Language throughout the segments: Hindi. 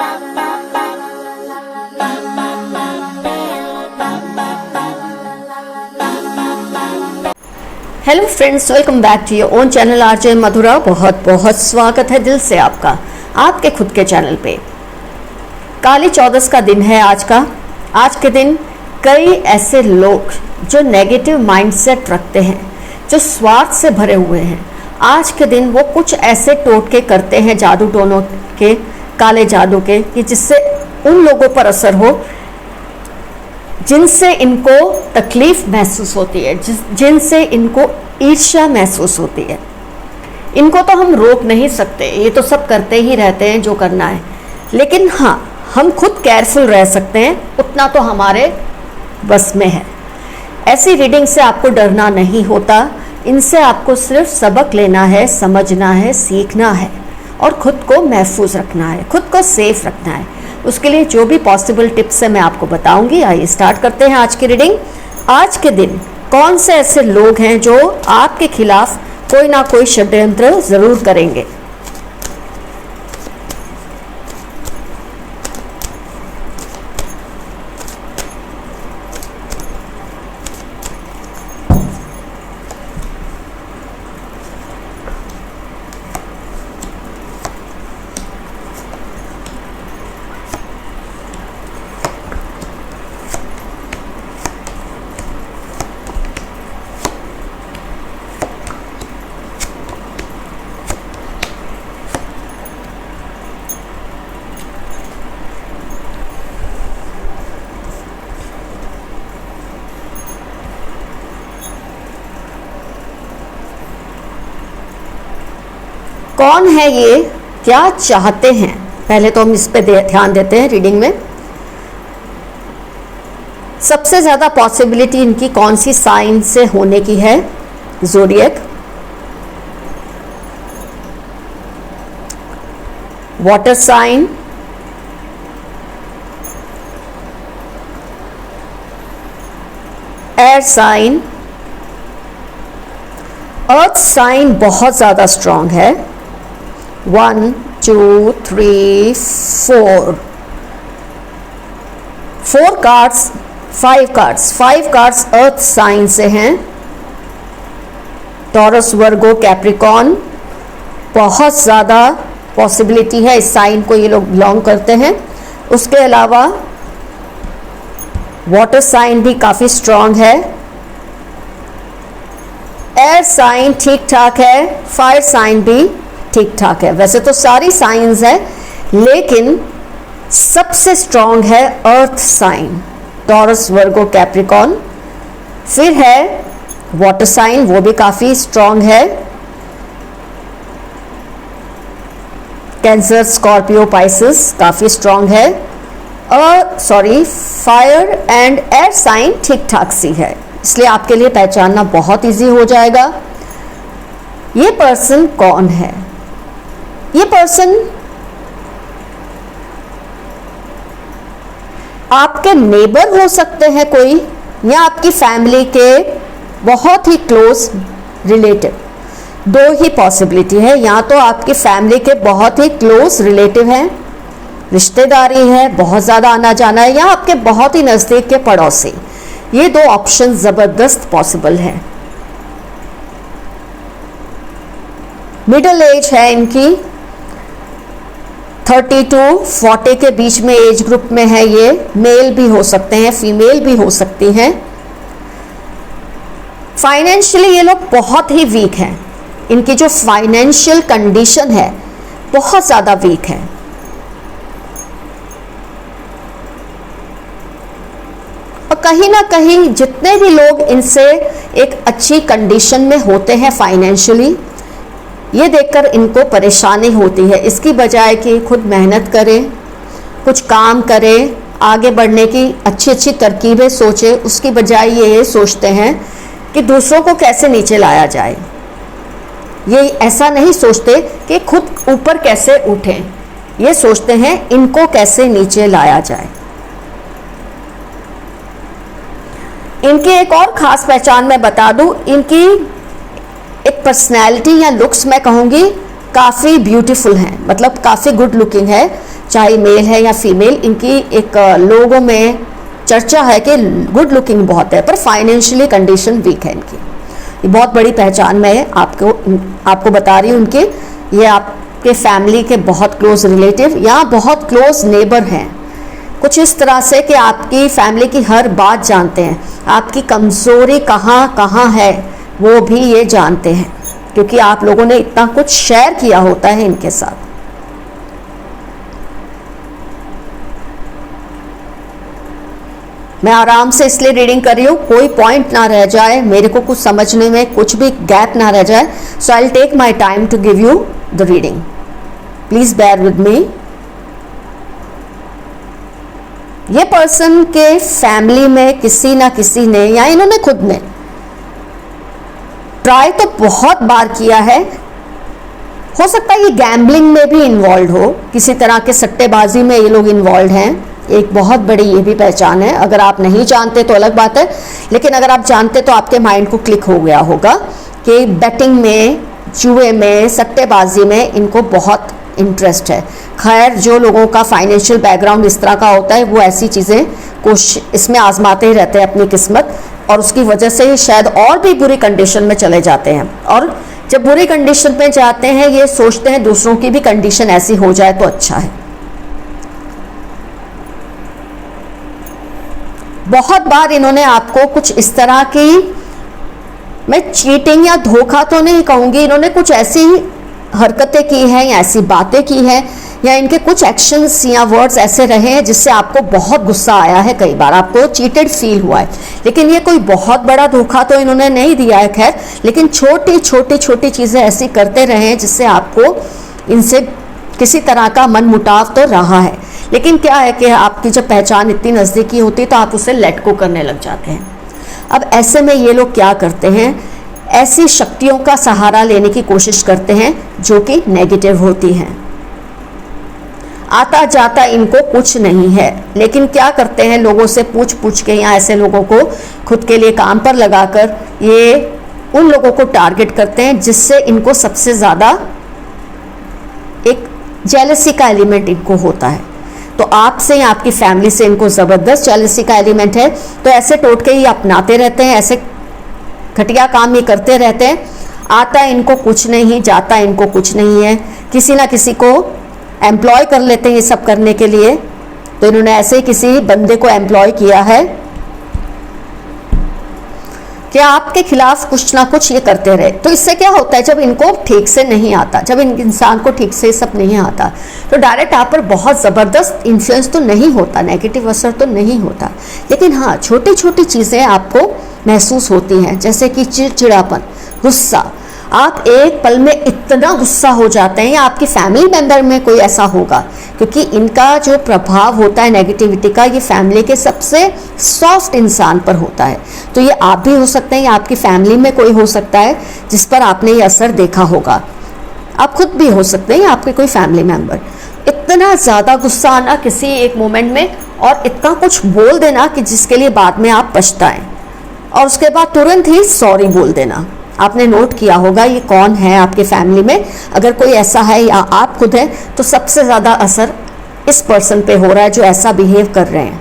Hello friends, welcome back to your own channel RJ Madhura. बहुत बहुत स्वागत है दिल से आपका आपके खुद के चैनल पे। काली चौदस का दिन है आज का। आज के दिन कई ऐसे लोग जो नेगेटिव माइंडसेट रखते हैं, जो स्वार्थ से भरे हुए हैं, आज के दिन वो कुछ ऐसे टोटके करते हैं जादू टोनों के, काले जादू के, कि जिससे उन लोगों पर असर हो जिनसे इनको तकलीफ महसूस होती है, जिनसे इनको ईर्ष्या महसूस होती है। इनको तो हम रोक नहीं सकते, ये तो सब करते ही रहते हैं जो करना है। लेकिन हाँ, हम खुद केयरफुल रह सकते हैं, उतना तो हमारे बस में है। ऐसी रीडिंग से आपको डरना नहीं होता, इनसे आपको सिर्फ सबक लेना है, समझना है, सीखना है और खुद को महफूज रखना है, खुद को सेफ रखना है। उसके लिए जो भी पॉसिबल टिप्स है मैं आपको बताऊंगी। आइए स्टार्ट करते हैं आज की रीडिंग। आज के दिन कौन से ऐसे लोग हैं जो आपके खिलाफ कोई ना कोई षड्यंत्र जरूर करेंगे। कौन है ये, क्या चाहते हैं, पहले तो हम इस पे ध्यान देते हैं रीडिंग में। सबसे ज्यादा पॉसिबिलिटी इनकी कौन सी साइन से होने की है? Zodiac, water sign, air sign, earth sign बहुत ज्यादा स्ट्रांग है। 1 2 3 4 कार्ड्स, 5 कार्ड्स अर्थ साइन से हैं। टॉरस, वर्गो, कैप्रिकॉन, बहुत ज़्यादा पॉसिबिलिटी है इस साइन को ये लोग बिलोंग करते हैं। उसके अलावा वाटर साइन भी काफ़ी स्ट्रांग है। एयर साइन ठीक ठाक है, फायर साइन भी ठीक ठाक है। वैसे तो सारी साइंस है, लेकिन सबसे स्ट्रांग है अर्थ साइन, टॉरस, वर्गो, कैप्रिकॉन। फिर है वाटर साइन, वो भी काफी स्ट्रांग है। कैंसर, स्कॉर्पियो, पाइसेस काफी स्ट्रांग है। और फायर एंड एयर साइन ठीक ठाक सी है, इसलिए आपके लिए पहचानना बहुत इजी हो जाएगा। ये पर्सन कौन है? ये पर्सन आपके नेबर हो सकते हैं कोई, या आपकी फैमिली के बहुत ही क्लोज रिलेटिव। दो ही पॉसिबिलिटी है, या तो आपकी फैमिली के बहुत ही क्लोज रिलेटिव हैं, रिश्तेदारी है, बहुत ज़्यादा आना जाना है, या आपके बहुत ही नज़दीक के पड़ोसी। ये दो ऑप्शन ज़बरदस्त पॉसिबल है। मिडिल एज है इनकी, 30 to 40 के बीच में एज ग्रुप में है ये। मेल भी हो सकते हैं, फीमेल भी हो सकती हैं। फाइनेंशियली ये लोग बहुत ही वीक हैं। इनकी जो फाइनेंशियल कंडीशन है बहुत ज़्यादा वीक है। और कहीं ना कहीं जितने भी लोग इनसे एक अच्छी कंडीशन में होते हैं फाइनेंशियली, ये देखकर इनको परेशानी होती है। इसकी बजाय कि खुद मेहनत करें, कुछ काम करें, आगे बढ़ने की अच्छी अच्छी तरकीबें सोचें, उसकी बजाय ये सोचते हैं कि दूसरों को कैसे नीचे लाया जाए। ये ऐसा नहीं सोचते कि खुद ऊपर कैसे उठें, ये सोचते हैं इनको कैसे नीचे लाया जाए। इनकी एक और ख़ास पहचान मैं बता दूं, इनकी एक पर्सनैलिटी या लुक्स मैं कहूँगी काफ़ी ब्यूटीफुल हैं, मतलब काफ़ी गुड लुकिंग है। चाहे मेल है या फीमेल, इनकी एक लोगों में चर्चा है कि गुड लुकिंग बहुत है, पर फाइनेंशियली कंडीशन वीक है इनकी। ये बहुत बड़ी पहचान मैं आपको बता रही हूँ उनके। ये आपके फैमिली के बहुत क्लोज रिलेटिव या बहुत क्लोज नेबर हैं, कुछ इस तरह से कि आपकी फैमिली की हर बात जानते हैं, आपकी कमज़ोरी कहाँ कहाँ है वो भी ये जानते हैं, क्योंकि आप लोगों ने इतना कुछ शेयर किया होता है इनके साथ। मैं आराम से इसलिए रीडिंग कर रही हूँ, कोई पॉइंट ना रह जाए, मेरे को कुछ समझने में कुछ भी गैप ना रह जाए। So I will take my time to give you the reading, please bear with me. ये पर्सन के फैमिली में किसी ना किसी ने या इन्होंने खुद ने ट्राई तो बहुत बार किया है, हो सकता है ये गैम्बलिंग में भी इन्वॉल्व हो, किसी तरह के सट्टेबाजी में ये लोग इन्वॉल्व हैं। एक बहुत बड़ी ये भी पहचान है। अगर आप नहीं जानते तो अलग बात है, लेकिन अगर आप जानते तो आपके माइंड को क्लिक हो गया होगा कि बेटिंग में, जुए में, सट्टेबाजी में इनको बहुत इंटरेस्ट है। खैर, जो लोगों का फाइनेंशियल बैकग्राउंड इस तरह का होता है वो ऐसी चीज़ें इसमें आजमाते ही रहते हैं अपनी किस्मत, और उसकी वजह से ही शायद और भी बुरी कंडीशन में चले जाते हैं। और जब बुरी कंडीशन में जाते हैं ये सोचते हैं दूसरों की भी कंडीशन ऐसी हो जाए तो अच्छा है। बहुत बार इन्होंने आपको कुछ इस तरह की, मैं चीटिंग या धोखा तो नहीं कहूँगी, इन्होंने कुछ ऐसी हरकतें की हैं या ऐसी बातें की हैं या इनके कुछ एक्शंस या वर्ड्स ऐसे रहे हैं जिससे आपको बहुत गुस्सा आया है, कई बार आपको चीटेड फील हुआ है। लेकिन ये कोई बहुत बड़ा धोखा तो इन्होंने नहीं दिया है खैर, लेकिन छोटी छोटी छोटी चीज़ें ऐसी करते रहे हैं जिससे आपको इनसे किसी तरह का मन मुटाव तो रहा है। लेकिन क्या है कि आपकी जब पहचान इतनी नज़दीकी होती है तो आप उसे लेट गो करने लग जाते हैं। अब ऐसे में ये लोग क्या करते हैं, ऐसी शक्तियों का सहारा लेने की कोशिश करते हैं जो कि नेगेटिव होती हैं। आता जाता इनको कुछ नहीं है, लेकिन क्या करते हैं, लोगों से पूछ पूछ के या ऐसे लोगों को खुद के लिए काम पर लगाकर ये उन लोगों को टारगेट करते हैं जिससे इनको सबसे ज़्यादा एक जेलसी का एलिमेंट इनको होता है। तो आपसे या आपकी फैमिली से इनको ज़बरदस्त जेलसी का एलिमेंट है, तो ऐसे टोटके ही अपनाते रहते हैं, ऐसे घटिया काम ये करते रहते हैं। आता इनको कुछ नहीं, जाता इनको कुछ नहीं है, किसी ना किसी को एम्प्लॉय कर लेते हैं ये सब करने के लिए। तो इन्होंने ऐसे ही किसी बंदे को एम्प्लॉय किया है कि आपके खिलाफ कुछ ना कुछ ये करते रहे। तो इससे क्या होता है, जब इनको ठीक से नहीं आता, जब इन इंसान को ठीक से सब नहीं आता, तो डायरेक्ट आप पर बहुत ज़बरदस्त इन्फ्लुएंस तो नहीं होता, नेगेटिव असर तो नहीं होता, लेकिन हाँ छोटी छोटी चीज़ें आपको महसूस होती हैं, जैसे कि चिड़चिड़ापन, गुस्सा। आप एक पल में इतना गुस्सा हो जाते हैं, या आपकी फैमिली मेंबर में कोई ऐसा होगा, क्योंकि इनका जो प्रभाव होता है नेगेटिविटी का, ये फैमिली के सबसे सॉफ्ट इंसान पर होता है। तो ये आप भी हो सकते हैं या आपकी फैमिली में कोई हो सकता है जिस पर आपने ये असर देखा होगा। आप खुद भी हो सकते हैं या आपके कोई फैमिली मेंबर। इतना ज़्यादा गुस्सा आना किसी एक मोमेंट में, और इतना कुछ बोल देना कि जिसके लिए बाद में आप पछताएं, और उसके बाद तुरंत ही सॉरी बोल देना। आपने नोट किया होगा ये कौन है आपके फैमिली में, अगर कोई ऐसा है या आप खुद हैं, तो सबसे ज़्यादा असर इस पर्सन पे हो रहा है जो ऐसा बिहेव कर रहे हैं।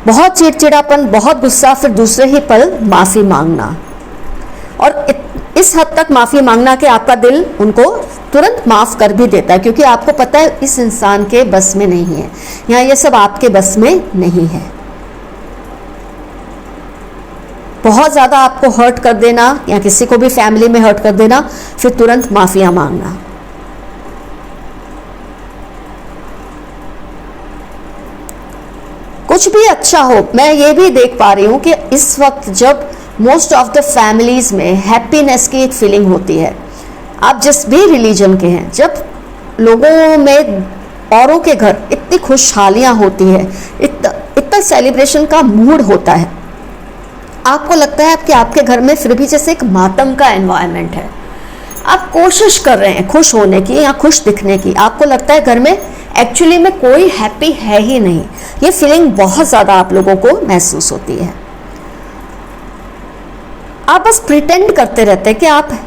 बहुत चिड़चिड़ापन, बहुत गुस्सा, फिर दूसरे ही पल माफ़ी मांगना, और इस हद तक माफ़ी मांगना कि आपका दिल उनको तुरंत माफ़ कर भी देता है, क्योंकि आपको पता है इस इंसान के बस में नहीं है, या ये सब आपके बस में नहीं है। बहुत ज़्यादा आपको हर्ट कर देना या किसी को भी फैमिली में हर्ट कर देना, फिर तुरंत माफिया मांगना। कुछ भी अच्छा हो, मैं ये भी देख पा रही हूँ कि इस वक्त जब मोस्ट ऑफ द फैमिलीज में हैप्पीनेस की एक फीलिंग होती है, आप जिस भी रिलीजन के हैं, जब लोगों में औरों के घर इतनी खुशहालियाँ होती है, इतना सेलिब्रेशन का मूड होता है, आपको लगता है कि आपके घर में फिर भी जैसे एक मातम का एनवायरनमेंट है। आप कोशिश कर रहे हैं खुश होने की या खुश दिखने की, आपको लगता है घर में एक्चुअली में कोई हैप्पी है ही नहीं। ये फीलिंग बहुत ज़्यादा आप लोगों को महसूस होती है। आप बस प्रिटेंड करते रहते हैं कि आप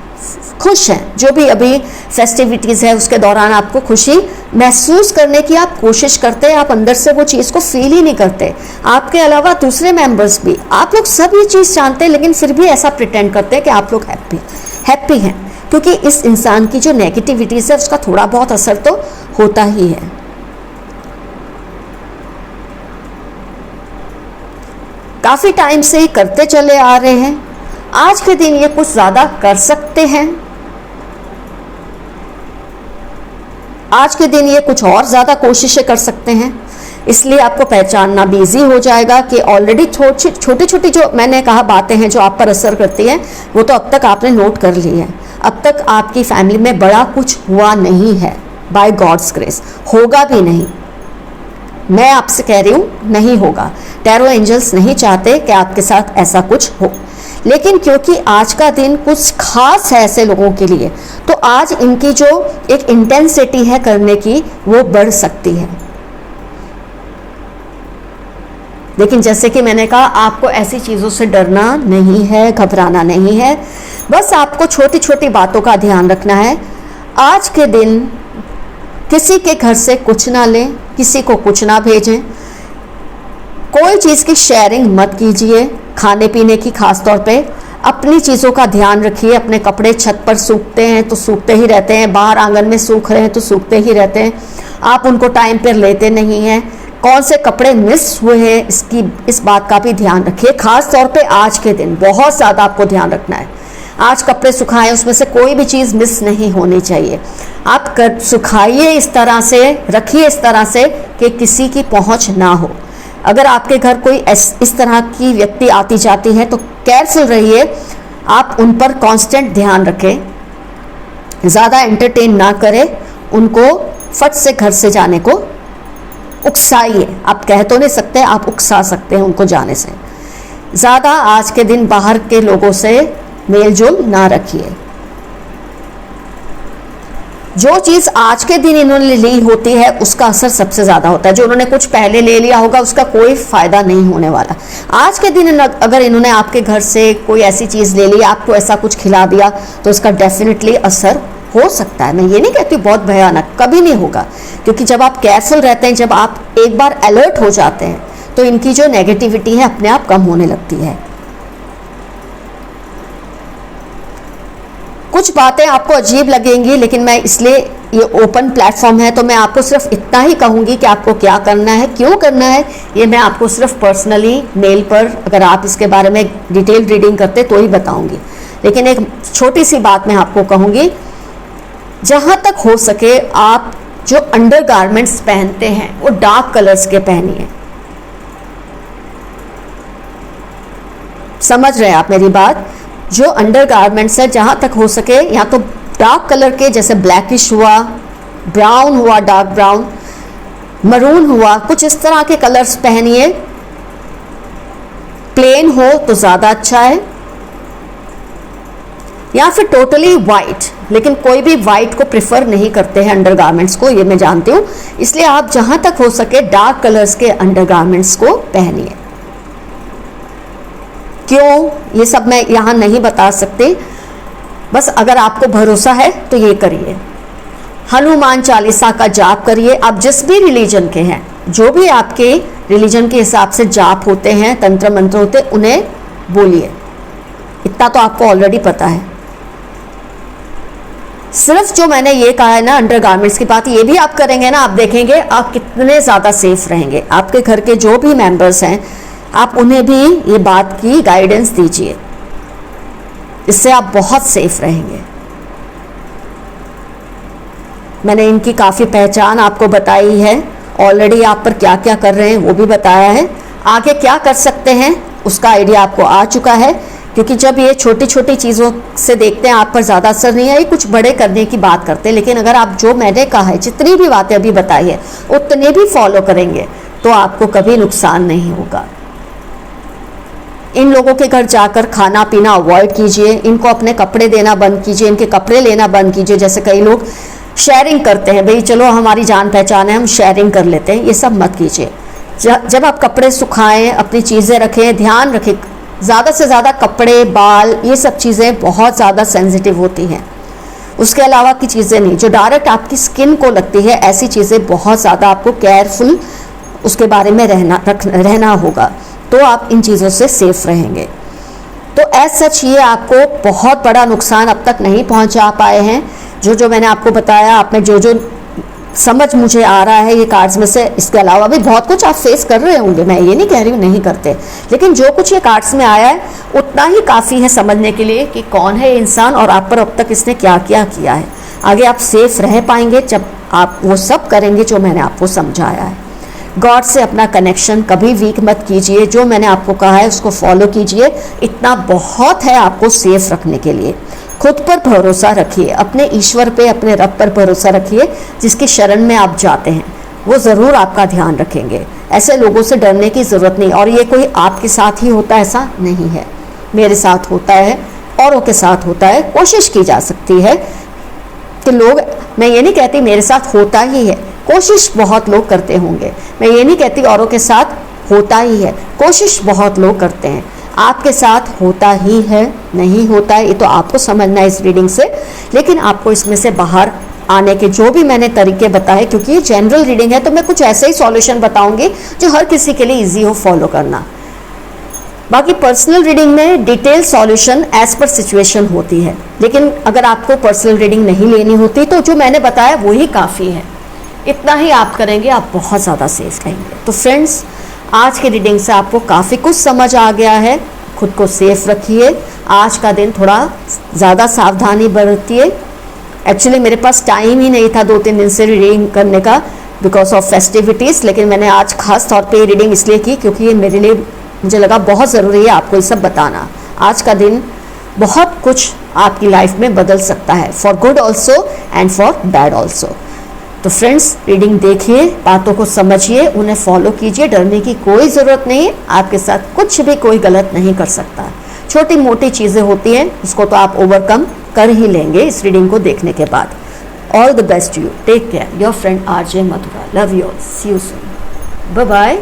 खुश हैं, जो भी अभी फेस्टिविटीज़ है उसके दौरान आपको खुशी महसूस करने की आप कोशिश करते हैं, आप अंदर से वो चीज़ को फील ही नहीं करते। आपके अलावा दूसरे मेंबर्स भी, आप लोग सब ये चीज़ जानते हैं, लेकिन फिर भी ऐसा प्रिटेंड करते हैं कि आप लोग हैप्पी हैं, क्योंकि इस इंसान की जो नेगेटिविटीज़ है उसका थोड़ा बहुत असर तो होता ही है। काफ़ी टाइम से ही करते चले आ रहे हैं, आज के दिन ये कुछ ज़्यादा कर सकते हैं, आज के दिन ये कुछ और ज़्यादा कोशिशें कर सकते हैं, इसलिए आपको पहचानना भी ईजी हो जाएगा कि ऑलरेडी छोटी छोटी जो मैंने कहा बातें हैं जो आप पर असर करती हैं, वो तो अब तक आपने नोट कर ली है। अब तक आपकी फैमिली में बड़ा कुछ हुआ नहीं है, बाय गॉड्स ग्रेस, होगा भी नहीं। मैं आपसे कह रही हूँ नहीं होगा। टैरो एंजल्स नहीं चाहते कि आपके साथ ऐसा कुछ हो, लेकिन क्योंकि आज का दिन कुछ खास है ऐसे लोगों के लिए, तो आज इनकी जो एक इंटेंसिटी है करने की वो बढ़ सकती है। लेकिन जैसे कि मैंने कहा, आपको ऐसी चीज़ों से डरना नहीं है, घबराना नहीं है, बस आपको छोटी छोटी बातों का ध्यान रखना है। आज के दिन किसी के घर से कुछ ना लें, किसी को कुछ ना भेजें, कोई चीज़ की शेयरिंग मत कीजिए, खाने पीने की खास तौर पे अपनी चीज़ों का ध्यान रखिए। अपने कपड़े छत पर सूखते हैं तो सूखते ही रहते हैं, बाहर आंगन में सूख रहे हैं तो सूखते ही रहते हैं, आप उनको टाइम पर लेते नहीं हैं। कौन से कपड़े मिस हुए हैं इस बात का भी ध्यान रखिए, खास तौर पे आज के दिन बहुत ज़्यादा आपको ध्यान रखना है। आज कपड़े सुखाएं, उसमें से कोई भी चीज़ मिस नहीं होनी चाहिए। आप सुखाइए इस तरह से, रखिए इस तरह से कि किसी की पहुंच ना हो। अगर आपके घर कोई इस तरह की व्यक्ति आती जाती है तो केयरफुल रहिए, आप उन पर कांस्टेंट ध्यान रखें, ज़्यादा एंटरटेन ना करें, उनको फट से घर से जाने को उकसाइए। आप कह तो नहीं सकते, आप उकसा सकते हैं उनको जाने से। ज़्यादा आज के दिन बाहर के लोगों से मेल जोल ना रखिए। जो चीज़ आज के दिन इन्होंने ली होती है उसका असर सबसे ज़्यादा होता है। जो उन्होंने कुछ पहले ले लिया होगा उसका कोई फ़ायदा नहीं होने वाला। आज के दिन अगर इन्होंने आपके घर से कोई ऐसी चीज़ ले ली, आपको ऐसा कुछ खिला दिया, तो इसका डेफिनेटली असर हो सकता है। मैं ये नहीं कहती बहुत भयानक, कभी नहीं होगा, क्योंकि जब आप केयरफुल रहते हैं, जब आप एक बार अलर्ट हो जाते हैं, तो इनकी जो नेगेटिविटी है अपने आप कम होने लगती है। कुछ बातें आपको अजीब लगेंगी, लेकिन मैं इसलिए, ये ओपन प्लेटफॉर्म है तो मैं आपको सिर्फ इतना ही कहूँगी कि आपको क्या करना है, क्यों करना है, ये मैं आपको सिर्फ पर्सनली मेल पर, अगर आप इसके बारे में डिटेल रीडिंग करते तो ही बताऊँगी। लेकिन एक छोटी सी बात मैं आपको कहूँगी, जहाँ तक हो सके आप जो अंडर गारमेंट्स पहनते हैं वो डार्क कलर्स के पहनिए। समझ रहे हैं आप मेरी बात? जो अंडर गारमेंट्स है जहाँ तक हो सके या तो डार्क कलर के, जैसे ब्लैकिश हुआ, ब्राउन हुआ, डार्क ब्राउन, मरून हुआ, कुछ इस तरह के कलर्स पहनिए। प्लेन हो तो ज़्यादा अच्छा है, या फिर टोटली वाइट, लेकिन कोई भी वाइट को प्रेफर नहीं करते हैं अंडर गारमेंट्स को, ये मैं जानती हूँ। इसलिए आप जहाँ तक हो सके डार्क कलर्स के अंडर गारमेंट्स को पहनिए। क्यों, ये सब मैं यहाँ नहीं बता सकती, बस अगर आपको भरोसा है तो ये करिए। हनुमान चालीसा का जाप करिए। आप जिस भी रिलीजन के हैं, जो भी आपके रिलीजन के हिसाब से जाप होते हैं, तंत्र मंत्र होते हैं, उन्हें बोलिए। इतना तो आपको ऑलरेडी पता है। सिर्फ जो मैंने ये कहा है ना अंडर गारमेंट्स की बात, ये भी आप करेंगे ना, आप देखेंगे आप कितने ज़्यादा सेफ रहेंगे। आपके घर के जो भी मेंबर्स हैं, आप उन्हें भी ये बात की गाइडेंस दीजिए, इससे आप बहुत सेफ रहेंगे। मैंने इनकी काफ़ी पहचान आपको बताई है, ऑलरेडी आप पर क्या क्या कर रहे हैं वो भी बताया है। आगे क्या कर सकते हैं उसका आइडिया आपको आ चुका है, क्योंकि जब ये छोटी छोटी चीज़ों से देखते हैं आप पर ज़्यादा असर नहीं है, ये कुछ बड़े करने की बात करते हैं। लेकिन अगर आप जो मैंने कहा है, जितनी भी बातें अभी बताई है, उतने भी फॉलो करेंगे तो आपको कभी नुकसान नहीं होगा। इन लोगों के घर जाकर खाना पीना अवॉइड कीजिए, इनको अपने कपड़े देना बंद कीजिए, इनके कपड़े लेना बंद कीजिए। जैसे कई लोग शेयरिंग करते हैं, भाई चलो हमारी जान पहचान है, हम शेयरिंग कर लेते हैं, ये सब मत कीजिए। जब आप कपड़े सुखाएं, अपनी चीज़ें रखें, ध्यान रखें, ज़्यादा से ज़्यादा कपड़े, बाल, ये सब चीज़ें बहुत ज़्यादा सेंसिटिव होती हैं। उसके अलावा की चीज़ें नहीं, जो डायरेक्ट आपकी स्किन को लगती है, ऐसी चीज़ें बहुत ज़्यादा आपको केयरफुल उसके बारे में रहना होगा, तो आप इन चीज़ों से सेफ रहेंगे। तो एज सच ये आपको बहुत बड़ा नुकसान अब तक नहीं पहुंचा पाए हैं। जो मैंने आपको बताया, आप में जो समझ मुझे आ रहा है ये कार्ड्स में से, इसके अलावा भी बहुत कुछ आप फेस कर रहे होंगे, मैं ये नहीं कह रही हूँ नहीं करते, लेकिन जो कुछ ये कार्ड्स में आया है उतना ही काफ़ी है समझने के लिए कि कौन है ये इंसान और आप पर अब तक इसने क्या क्या किया है। आगे आप सेफ रह पाएंगे जब आप वो सब करेंगे जो मैंने आपको समझाया है। गॉड से अपना कनेक्शन कभी वीक मत कीजिए, जो मैंने आपको कहा है उसको फॉलो कीजिए, इतना बहुत है आपको सेफ रखने के लिए। खुद पर भरोसा रखिए, अपने ईश्वर पे, अपने रब पर भरोसा रखिए, जिसकी शरण में आप जाते हैं वो ज़रूर आपका ध्यान रखेंगे। ऐसे लोगों से डरने की ज़रूरत नहीं, और ये कोई आपके साथ ही होता है ऐसा नहीं है, मेरे साथ होता है, औरों के साथ होता है। कोशिश की जा सकती है कि लोग, मैं ये नहीं कहती मेरे साथ होता ही है, कोशिश बहुत लोग करते होंगे, मैं ये नहीं कहती औरों के साथ होता ही है, कोशिश बहुत लोग करते हैं। आपके साथ होता ही है, नहीं होता है, ये तो आपको समझना है इस रीडिंग से, लेकिन आपको इसमें से बाहर आने के जो भी मैंने तरीके बताए, क्योंकि ये जनरल रीडिंग है तो मैं कुछ ऐसे ही सॉल्यूशन बताऊंगी जो हर किसी के लिए इजी हो फॉलो करना। बाकी पर्सनल रीडिंग में detail solution as per situation होती है, लेकिन अगर आपको पर्सनल रीडिंग नहीं लेनी होती तो जो मैंने बताया वही काफ़ी है। इतना ही आप करेंगे, आप बहुत ज़्यादा सेफ रहेंगे। तो फ्रेंड्स, आज की रीडिंग से आपको काफ़ी कुछ समझ आ गया है। खुद को सेफ रखिए, आज का दिन थोड़ा ज़्यादा सावधानी बरतिए। एक्चुअली मेरे पास टाइम ही नहीं था 2-3 दिन से रीडिंग करने का बिकॉज ऑफ फेस्टिविटीज़, लेकिन मैंने आज खास तौर पे रीडिंग इसलिए की क्योंकि ये मेरे लिए, मुझे लगा बहुत ज़रूरी है आपको ये सब बताना। आज का दिन बहुत कुछ आपकी लाइफ में बदल सकता है, for good also and for bad also. तो फ्रेंड्स, रीडिंग देखिए, बातों को समझिए, उन्हें फॉलो कीजिए, डरने की कोई ज़रूरत नहीं, आपके साथ कुछ भी कोई गलत नहीं कर सकता। छोटी मोटी चीज़ें होती हैं, उसको तो आप ओवरकम कर ही लेंगे इस रीडिंग को देखने के बाद। All the best to you, take care, your friend RJ Madhura, love you all, see you soon, bye bye.